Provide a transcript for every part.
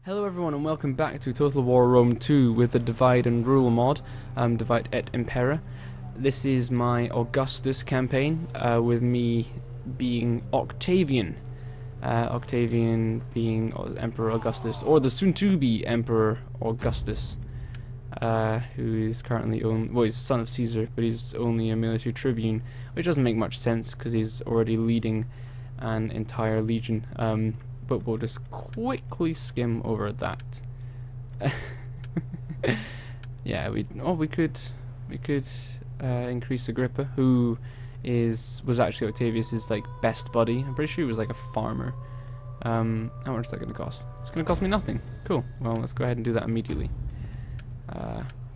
Hello everyone and welcome back to Total War Rome 2 with the Divide and Rule mod, Divide et Impera. This is my Augustus campaign, with me being Octavian. Octavian being Emperor Augustus, or the soon-to-be Emperor Augustus, who is currently he's the son of Caesar, but he's only a military tribune, which doesn't make much sense because he's already leading an entire legion. But we'll just quickly skim over that. Yeah, we could increase Agrippa, who was actually Octavius's best buddy. I'm pretty sure he was like a farmer. How much is that going to cost? It's going to cost me nothing. Cool. Well, let's go ahead and do that immediately.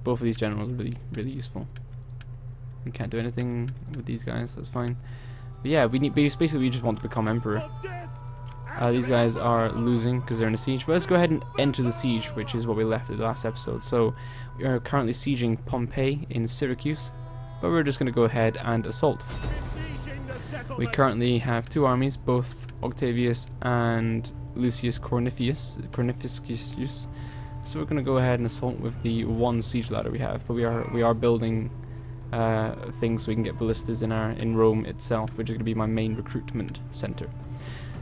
Both of these generals are really useful. We can't do anything with these guys. That's fine. But yeah, we just want to become emperor. These guys are losing because they're in a siege, but let's go ahead and enter the siege, which is what we left at the last episode. So we are currently sieging Pompeii in Syracuse, but we're just going to go ahead and assault. We currently have two armies, both Octavius and Lucius Cornificius. So we're going to go ahead and assault with the one siege ladder we have, but we are building things so we can get ballistas in Rome itself, which is going to be my main recruitment center.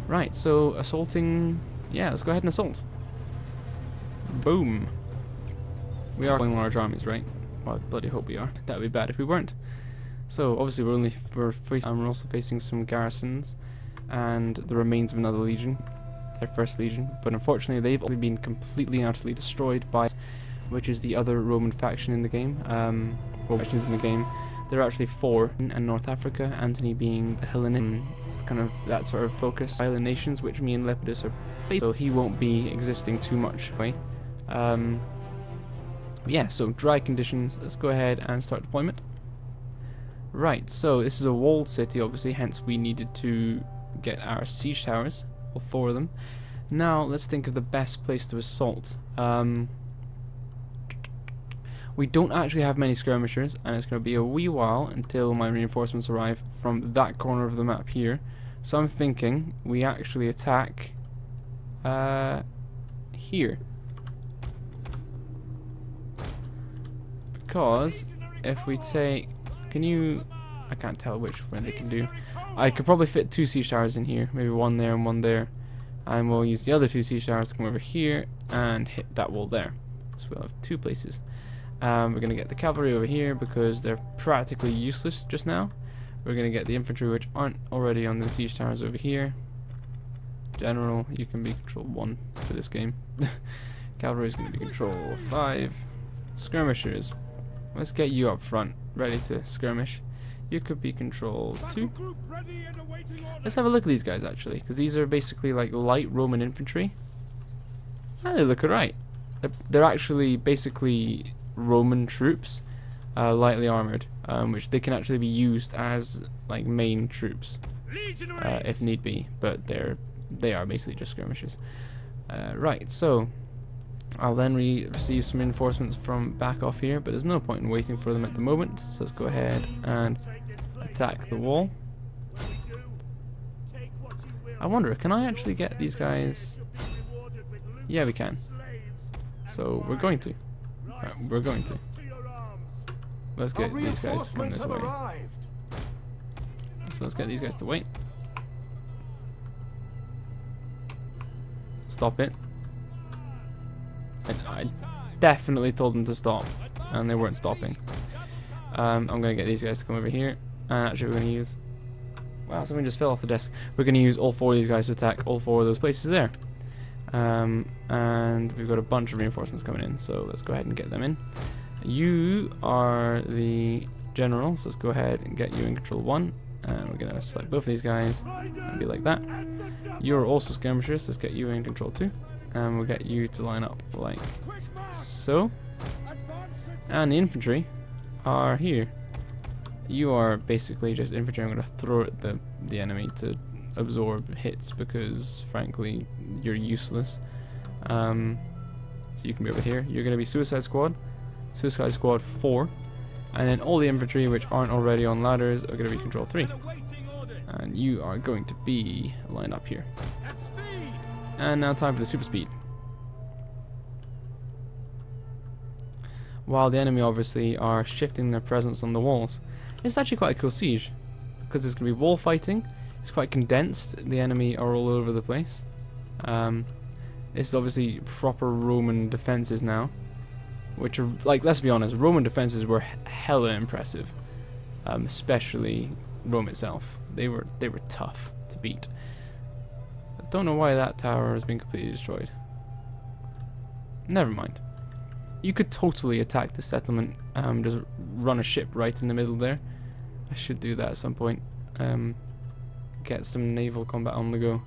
Right, so assaulting. Yeah, let's go ahead and assault. Boom. We are going large armies, right? Well, I bloody hope we are. That would be bad if we weren't. So obviously we're also facing some garrisons and the remains of another legion, their first legion. But unfortunately, they've all been completely and utterly destroyed by, which is the other Roman faction in the game. Factions in the game. There are actually four in North Africa. Antony being the Hellenic. Kind of that sort of focus, island nations, which me and Lepidus are based, so he won't be existing too much. Yeah, so dry conditions. Let's go ahead and start deployment. Right, so this is a walled city, obviously, hence we needed to get our siege towers, all four of them. Now let's think of the best place to assault. We don't actually have many skirmishers, and it's going to be a wee while until my reinforcements arrive from that corner of the map here. So I'm thinking we actually attack here. Because if we take... I can't tell which one they can do. I could probably fit two siege towers in here. Maybe one there and one there. And we'll use the other two siege towers to come over here and hit that wall there. So we'll have two places. We're going to get the cavalry over here because they're practically useless just now. We're going to get the infantry, which aren't already on the siege towers, over here. General, you can be control 1 for this game. Cavalry is going to be control 5. Skirmishers, let's get you up front, ready to skirmish. You could be control 2. Let's have a look at these guys actually, because these are basically like light Roman infantry. And they look alright. They're actually basically Roman troops, lightly armored, which they can actually be used as like main troops if need be, but they are basically just skirmishers. Right, so I'll then receive some reinforcements from back off here, but there's no point in waiting for them at the moment, so let's go ahead and attack the wall. I wonder, can I actually get these guys? Yeah, we can. So we're going to. We're going to. Let's get these guys to come this way. So let's get these guys to wait. Stop it. I definitely told them to stop, and they weren't stopping. I'm gonna get these guys to come over here, and actually we're gonna use... Wow, something just fell off the desk. We're gonna use all four of these guys to attack all four of those places there. And we've got a bunch of reinforcements coming in, so let's go ahead and get them in. You are the general, so let's go ahead and get you in control 1, and we're going to select both of these guys and be like that. You're also skirmishers, so let's get you in control 2, and we'll get you to line up like so. And the infantry are here. You are basically just infantry. I'm going to throw at the enemy to absorb hits because frankly you're useless. So you can be over here. You're going to be Suicide Squad 4, and then all the infantry which aren't already on ladders are going to be control 3, and you are going to be lined up here. And now time for the super speed. while the enemy obviously are shifting their presence on the walls. It's actually quite a cool siege, because there's going to be wall fighting. It's quite condensed. The enemy are all over the place. This is obviously proper Roman defenses now, which are, like, let's be honest, Roman defenses were hella impressive, especially Rome itself. They were tough to beat. I don't know why that tower has been completely destroyed. Never mind. You could totally attack the settlement, just run a ship right in the middle there. I should do that at some point. Get some naval combat on the go.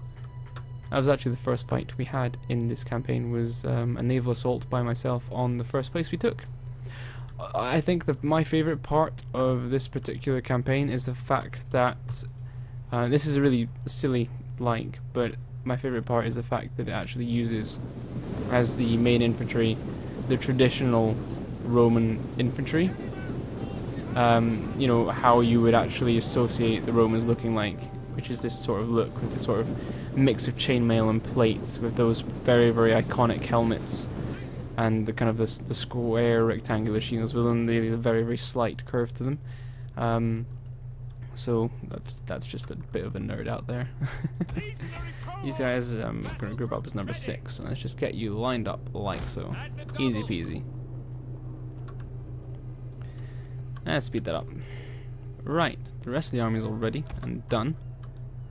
That was actually the first fight we had in this campaign, was a naval assault by myself on the first place we took. I think my favourite part of this particular campaign is the fact that this is a really silly but my favourite part is the fact that it actually uses as the main infantry the traditional Roman infantry. You know, how you would actually associate the Romans looking like, which is this sort of look with the sort of mix of chainmail and plates, with those very, very iconic helmets and the kind of the square rectangular shields with only the very, very slight curve to them. So that's just a bit of a nerd out there. These guys are going to group up as number 6, so let's just get you lined up like so. Easy peasy. Let's speed that up. Right, the rest of the army is all ready and done.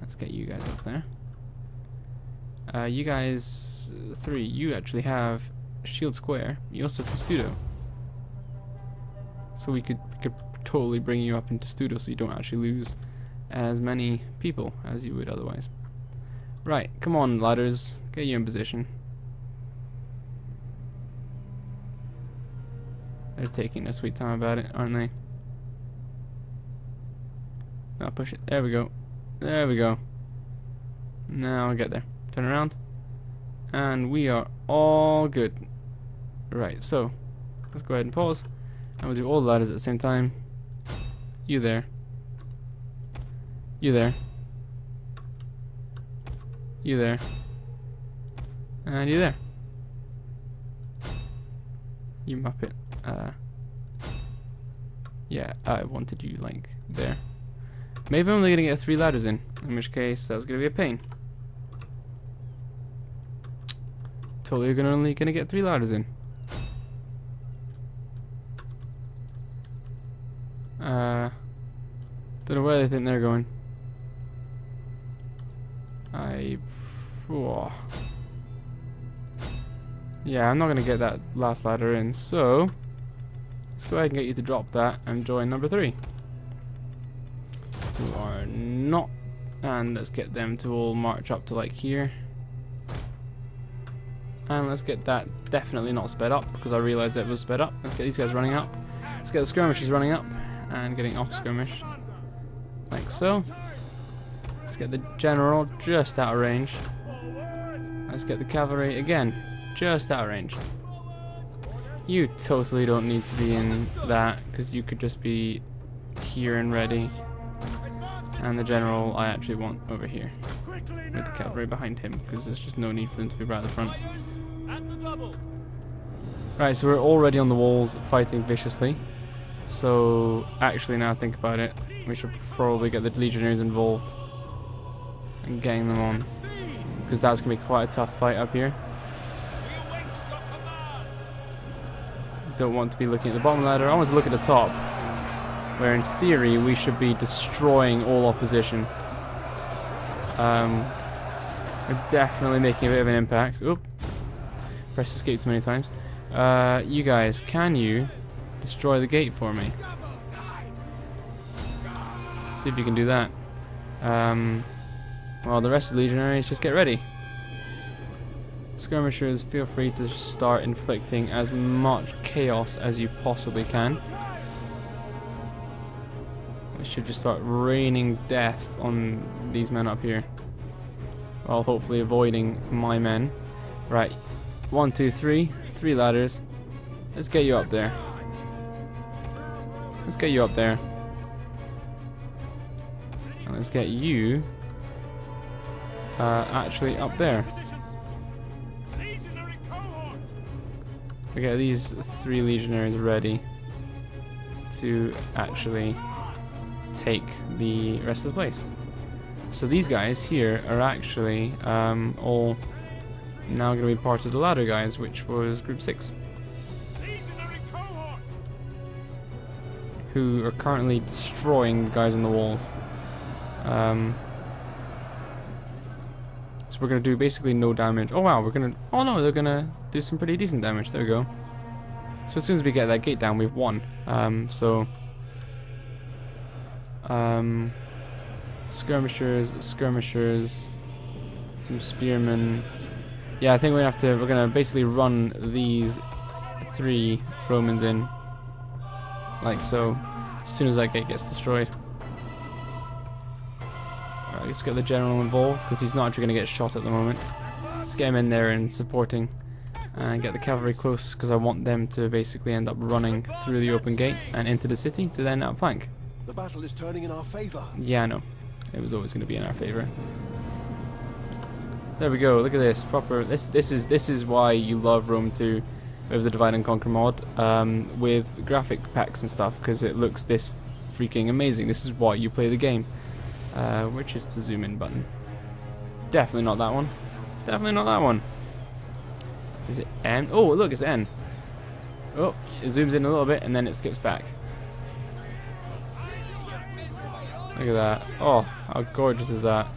Let's get you guys up there. You guys, 3, you actually have Shield Square. You also have Testudo. So we could totally bring you up into Testudo so you don't actually lose as many people as you would otherwise. Right, come on ladders, get you in position. They're taking their sweet time about it, aren't they? Now push it. There we go. There we go. Now I'll get there. Turn around. And we are all good. Right, so let's go ahead and pause. And we'll do all the ladders at the same time. You there. You there. You there. And you there. You muppet. Yeah, I wanted you, like, there. Maybe I'm only gonna get 3 ladders in which case that's gonna be a pain. Totally only gonna get 3 ladders in. Don't know where they think they're going. Yeah, I'm not gonna get that last ladder in, so let's go ahead and get you to drop that and join number 3. You are not, and let's get them to all march up to like here. And let's get that definitely not sped up, because I realised it was sped up. Let's get these guys running up. Let's get the skirmishers running up and getting off skirmish. Like so. Let's get the general just out of range. Let's get the cavalry again, just out of range. You totally don't need to be in that, because you could just be here and ready. And the general I actually want over here, with the cavalry behind him, because there's just no need for them to be right at the front. Right, so we're already on the walls fighting viciously. So actually, now I think about it, we should probably get the legionaries involved and getting them on, because that's going to be quite a tough fight up here. Don't want to be looking at the bottom ladder, I want to look at the top, where in theory we should be destroying all opposition. We're definitely making a bit of an impact. Oop, press escape too many times. You guys, can you destroy the gate for me? See if you can do that. Well, the rest of the legionaries, just get ready. Skirmishers, feel free to start inflicting as much chaos as you possibly can. I should just start raining death on these men up here, while hopefully avoiding my men. Right, 1, 2, 3, 3 ladders. Let's get you up there. Let's get you up there. And let's get you actually up there. we get these 3 legionaries ready to actually take the rest of the place. So these guys here are actually all now going to be part of the ladder guys, which was group 6, who are currently destroying the guys on the walls. So we're going to do basically no damage. Oh wow, oh no, they're going to do some pretty decent damage. There we go. So as soon as we get that gate down, we've won. Skirmishers, some spearmen. Yeah, I think we're gonna basically run these 3 Romans in, like so, as soon as that gate gets destroyed. Alright, let's get the general involved, because he's not actually gonna get shot at the moment. Let's get him in there and supporting, and get the cavalry close, because I want them to basically end up running through the open gate and into the city to then outflank. The battle is turning in our favor. Yeah, I know. It was always going to be in our favor. There we go. Look at this. Proper. This is why you love Rome 2 with the Divide and Conquer mod, with graphic packs and stuff, because it looks this freaking amazing. This is why you play the game. Which is the zoom in button? Definitely not that one. Definitely not that one. Is it N? Oh, look, it's N. Oh, it zooms in a little bit and then it skips back. Look at that. Oh, how gorgeous is that?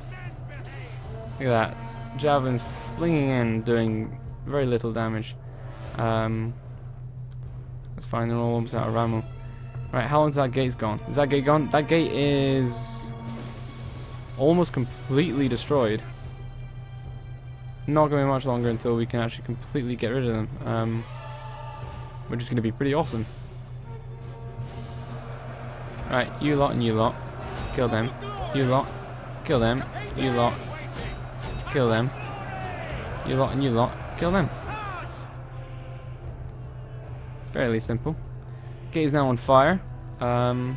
Look at that. Javelins flinging in, doing very little damage. That's fine, they're all almost out of ammo. Right, how long's that gate's gone? Is that gate gone? That gate is almost completely destroyed. Not going to be much longer until we can actually completely get rid of them. Which is going to be pretty awesome. Right, you lot and you lot. Kill them. You lot. Kill them. You lot. Kill them. You lot and you lot. Kill them. Fairly simple. Gate is now on fire. And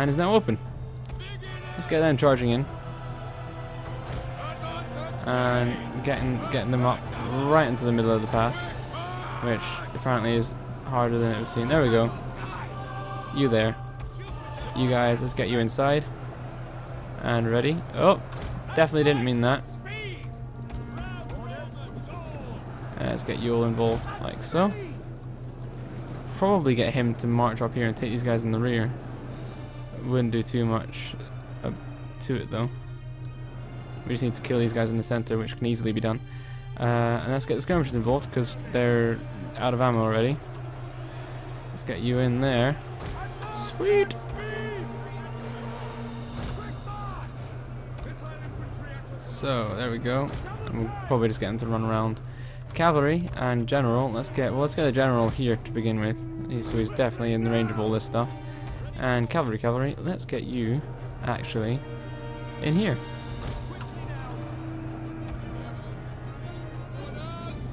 is now open. Let's get them charging in. And getting them up right into the middle of the path. Which apparently is harder than it was seen. There we go. You there. You guys, let's get you inside. And ready. Oh, definitely didn't mean that. Let's get you all involved, like so. Probably get him to march up here and take these guys in the rear. Wouldn't do too much to it though. We just need to kill these guys in the center, which can easily be done. And let's get the skirmishers involved, because they're out of ammo already. Let's get you in there. Sweet! So, there we go. And we'll probably just get him to run around. Cavalry and general, let's get the general here to begin with. So he's definitely in the range of all this stuff. And cavalry, let's get you actually in here.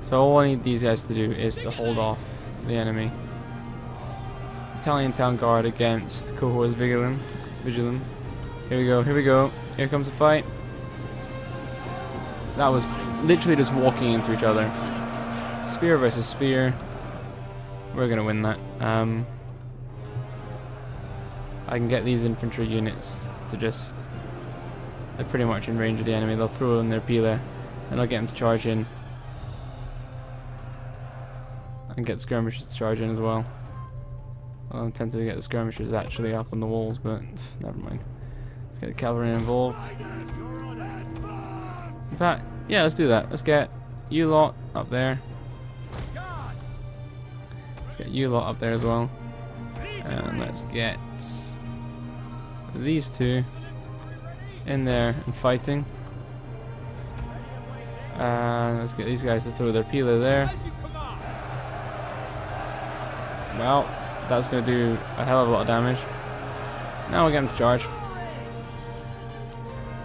So all I need these guys to do is to hold off the enemy. Italian town guard against cohorts Vigilum. Here we go. Here comes the fight. That was literally just walking into each other. Spear versus spear. We're gonna win that. I can get these infantry units to just... They're pretty much in range of the enemy. They'll throw in their pila, and I'll get them to charge in. And get skirmishers to charge in as well. I'm tempted to get the skirmishers actually up on the walls, but never mind. Let's get the cavalry involved. In fact, yeah, let's do that. Let's get you lot up there. Let's get you lot up there as well. And let's get these two in there and fighting. And let's get these guys to throw their pila there. Well, that's going to do a hell of a lot of damage. Now we'll get them to charge.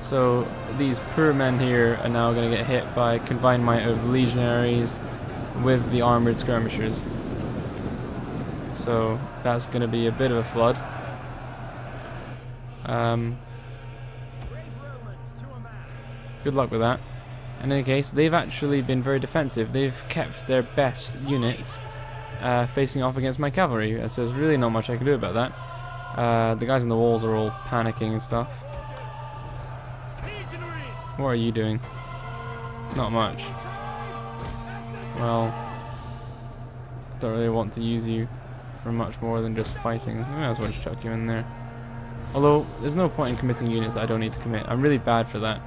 So these poor men here are now going to get hit by a combined might of legionaries with the armored skirmishers. So that's going to be a bit of a flood. Good luck with that. In any case, they've actually been very defensive. They've kept their best units facing off against my cavalry, so there's really not much I can do about that. The guys on the walls are all panicking and stuff. What are you doing? Not much. Well, don't really want to use you for much more than just fighting. I might as well just chuck you in there. Although, there's no point in committing units that I don't need to commit. I'm really bad for that.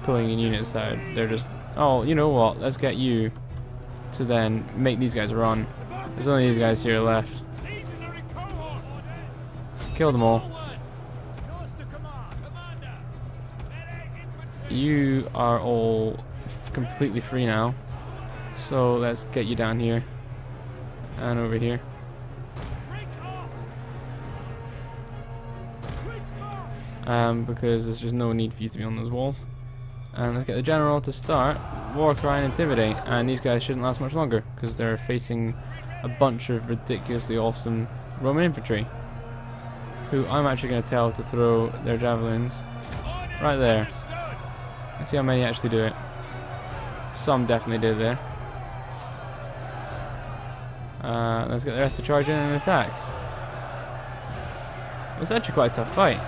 Pulling in units that they're just, oh, you know what, let's get you to then make these guys run. There's only these guys here left. Kill them all. You are all completely free now. So let's get you down here. And over here. Because there's just no need for you to be on those walls. And let's get the general to start war cry and intimidate. And these guys shouldn't last much longer because they're facing a bunch of ridiculously awesome Roman infantry, who I'm actually going to tell to throw their javelins right there. Let's see how many actually do it. Some definitely did there. Let's get the rest to charge in and attack. It was actually quite a tough fight.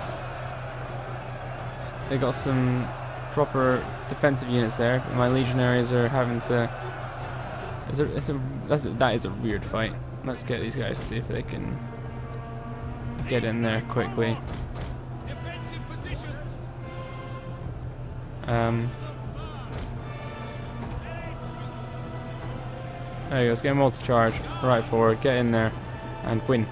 They got some proper defensive units there, but my legionaries are having to. That is a weird fight. Let's get these guys to see if they can get in there quickly. There you go. Let's get them all to charge right forward. Get in there and win.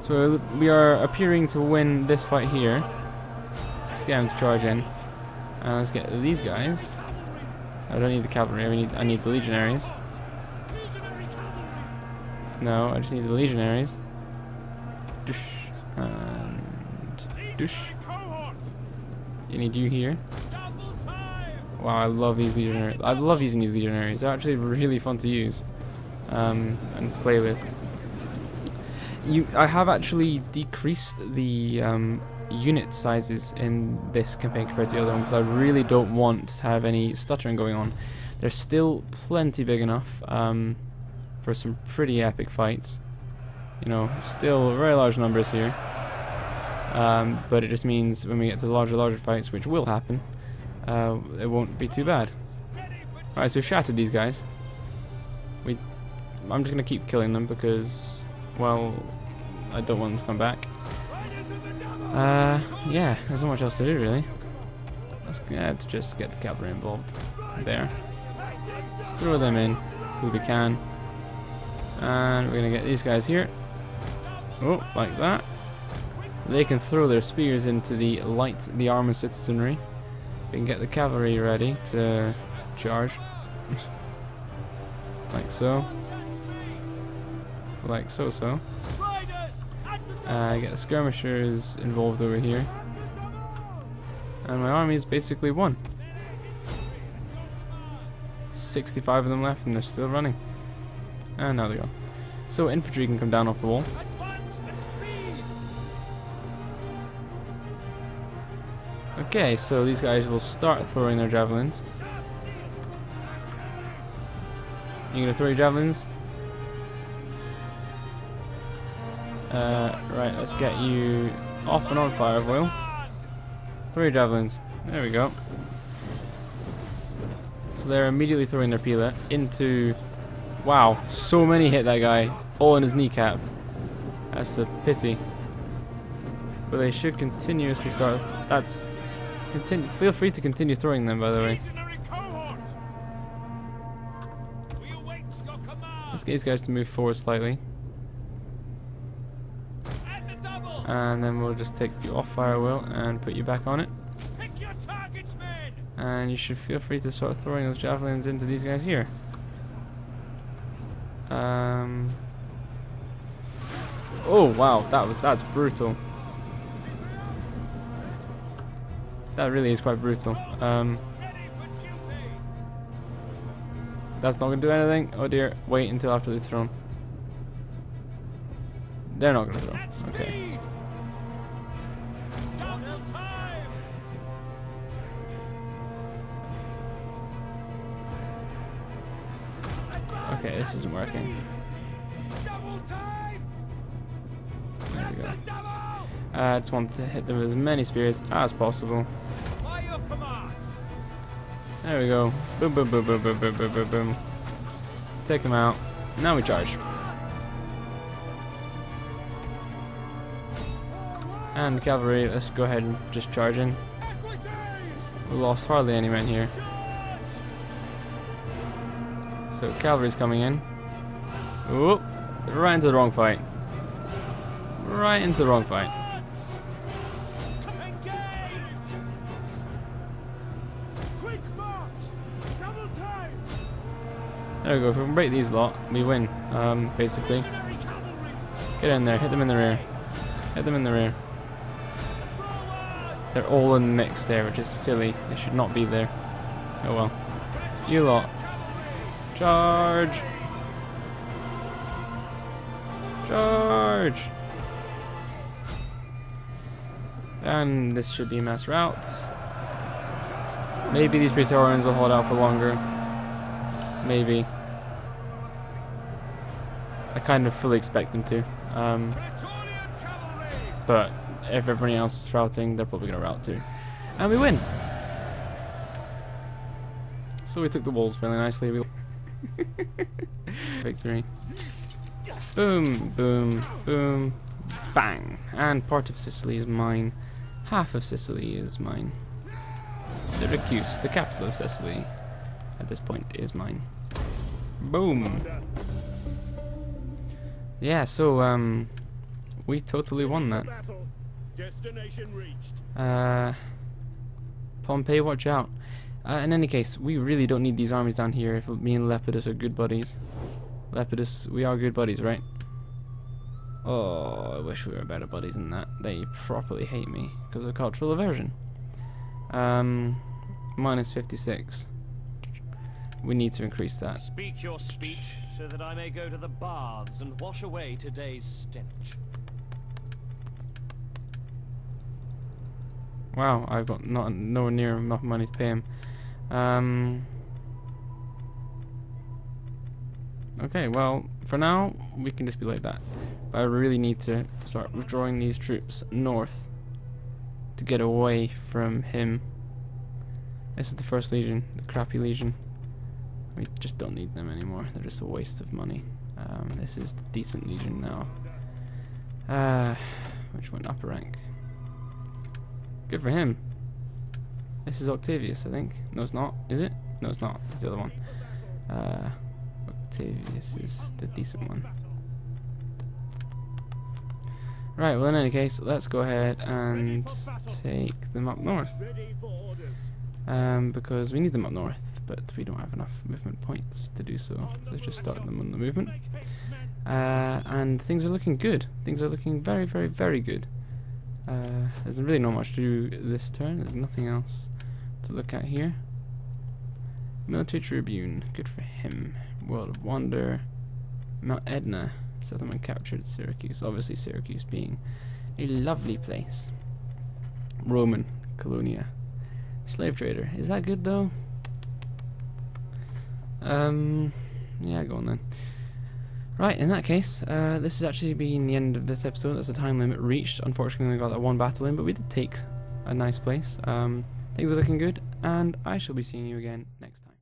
So we are appearing to win this fight here. Let's get them to charge in. And let's get these guys. I don't need the cavalry. I need the legionaries. No, I just need the legionaries. Doosh. And doosh. You need you here. Wow, I love these legionaries. I love using these legionaries. They're actually really fun to use and to play with. I have actually decreased the unit sizes in this campaign compared to the other one because I really don't want to have any stuttering going on. They're still plenty big enough for some pretty epic fights. You know, still very large numbers here. But it just means when we get to the larger fights, which will happen, it won't be too bad. Alright, so we've shattered these guys. I'm just going to keep killing them because, well, I don't want them to come back. Yeah, there's not much else to do really. Let's just get the cavalry involved there. Let's throw them in because we can. And we're going to get these guys here. Oh, like that. They can throw their spears into the armored citizenry. We can get the cavalry ready to charge. Like so. Like so. Get the skirmishers involved over here. And my army is basically won. 65 of them left and they're still running. And now they go. So infantry can come down off the wall. Okay, so these guys will start throwing their javelins. You gonna throw your javelins? Right, let's get you off and on fire, Will. Throw your javelins. There we go. So they're immediately throwing their pila into... Wow, so many hit that guy. All in his kneecap. That's a pity. But they should continuously start... Feel free to continue throwing them, by the way. Let's get these guys to move forward slightly. And then we'll just take you off fire, Will, and put you back on it. And you should feel free to start throwing those javelins into these guys here. Oh wow, that's brutal. That really is quite brutal. That's not gonna do anything. Oh dear, wait until after they've thrown. They're not gonna throw. Okay. Okay, this isn't working. There we go. I just want to hit them with as many spears as possible. There we go. Boom, boom, boom, boom, boom, boom, boom, boom, boom. Take him out. Now we charge. And cavalry, let's go ahead and just charge in. We lost hardly any men here. So cavalry's coming in. Oop, right into the wrong fight. Right into the wrong fight. There we go, if we can break these lot, we win, basically. Get in there, hit them in the rear. Hit them in the rear. They're all in the mix there, which is silly. They should not be there. Oh well. You lot. Charge! Charge! And this should be mass routes. Maybe these Praetorians will hold out for longer. Maybe. I kind of fully expect them to. But if everyone else is routing, they're probably going to route too. And we win! So we took the walls fairly nicely. Victory. Boom, boom, boom, bang. And part of Sicily is mine. Half of Sicily is mine. Syracuse, the capital of Sicily, at this point is mine. Boom. Yeah, so we totally won that. Pompey, watch out. In any case, we really don't need these armies down here if me and Lepidus are good buddies. Lepidus, we are good buddies, right? Oh, I wish we were better buddies than that. They properly hate me because of cultural aversion. Minus 56. We need to increase that. Speak your speech so that I may go to the baths and wash away today's stench. Wow, I've got nowhere near enough money to pay him. Okay, well, for now, we can just be like that. But I really need to start withdrawing these troops north to get away from him. This is the first legion, the crappy legion. We just don't need them anymore. They're just a waste of money. This is the decent legion now. Which went up a rank. Good for him. This is Octavius, I think. No, it's not. Is it? No, it's not. It's the other one. Octavius is the decent one. Right, well, in any case, let's go ahead and take them up north. Because we need them up north, but we don't have enough movement points to do so. So let's just start them on the movement. And things are looking good. Things are looking very, very, very good. There's really not much to do this turn. There's nothing else to look at here. Military Tribune, good for him. World of Wonder. Mount Etna, settlement captured Syracuse. Obviously Syracuse being a lovely place. Roman, Colonia. Slave trader, is that good though? Yeah, go on then. Right, in that case, this has actually been the end of this episode. That's the time limit reached. Unfortunately, we got that one battle in, but we did take a nice place. Things are looking good, and I shall be seeing you again next time.